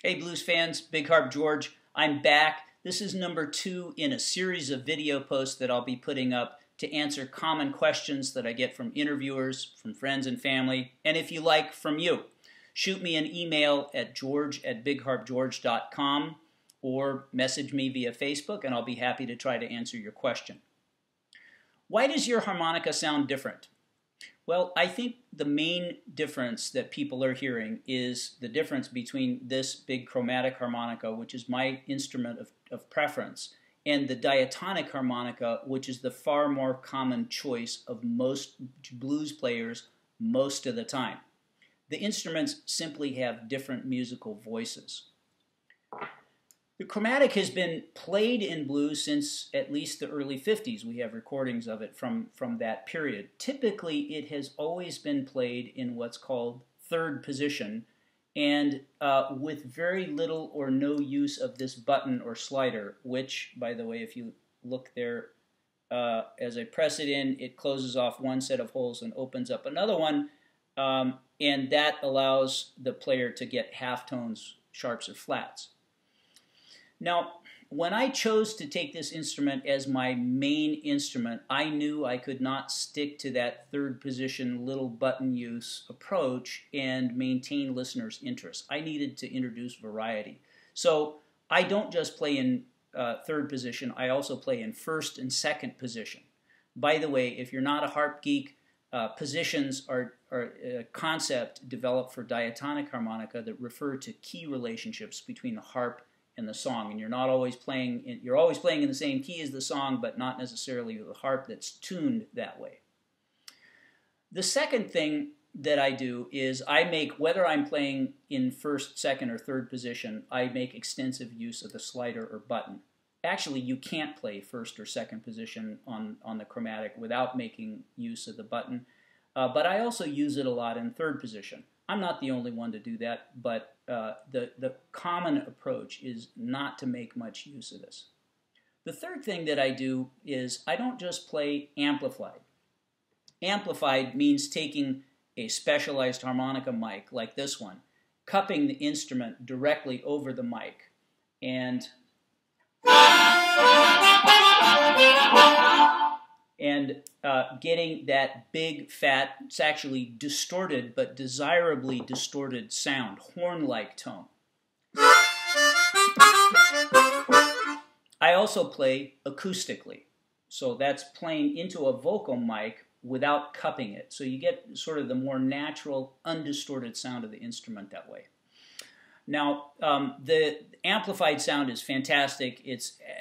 Hey blues fans, Big Harp George. I'm back. This is number 2 in a series of video posts that I'll be putting up to answer common questions that I get from interviewers, from friends and family, and if you like, from you. Shoot me an email at george@bigharpgeorge.com or message me via Facebook and I'll be happy to try to answer your question. Why does your harmonica sound different? Well, I think the main difference that people are hearing is the difference between this big chromatic harmonica, which is my instrument of preference, and the diatonic harmonica, which is the far more common choice of most blues players most of the time. The instruments simply have different musical voices. The chromatic has been played in blues since at least the early 50s. We have recordings of it from that period. Typically, it has always been played in what's called third position, and with very little or no use of this button or slider, which, by the way, if you look there, as I press it in, it closes off one set of holes and opens up another one, and that allows the player to get half tones, sharps, or flats. Now, when I chose to take this instrument as my main instrument, I knew I could not stick to that third position little button use approach and maintain listeners' interest. I needed to introduce variety. So I don't just play in third position, I also play in first and second position. By the way, if you're not a harp geek, positions are a concept developed for diatonic harmonica that refer to key relationships between the harp and the song, and you're always playing in the same key as the song, but not necessarily with a harp that's tuned that way. The second thing that I do is I make, whether I'm playing in first, second, or third position, I make extensive use of the slider or button. Actually, you can't play first or second position on the chromatic without making use of the button, but I also use it a lot in third position. I'm not the only one to do that, but the common approach is not to make much use of this. The third thing that I do is I don't just play amplified. Amplified means taking a specialized harmonica mic like this one, cupping the instrument directly over the mic, and getting that big, fat, it's actually distorted, but desirably distorted sound, horn-like tone. I also play acoustically, so that's playing into a vocal mic without cupping it, so you get sort of the more natural, undistorted sound of the instrument that way. Now, the amplified sound is fantastic.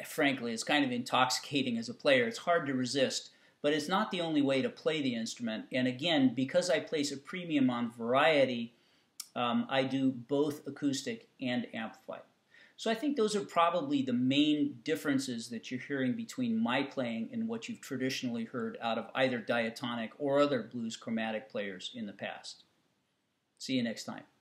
Frankly, it's kind of intoxicating as a player. It's hard to resist, but it's not the only way to play the instrument. And again, because I place a premium on variety, I do both acoustic and amplified. So I think those are probably the main differences that you're hearing between my playing and what you've traditionally heard out of either diatonic or other blues chromatic players in the past. See you next time.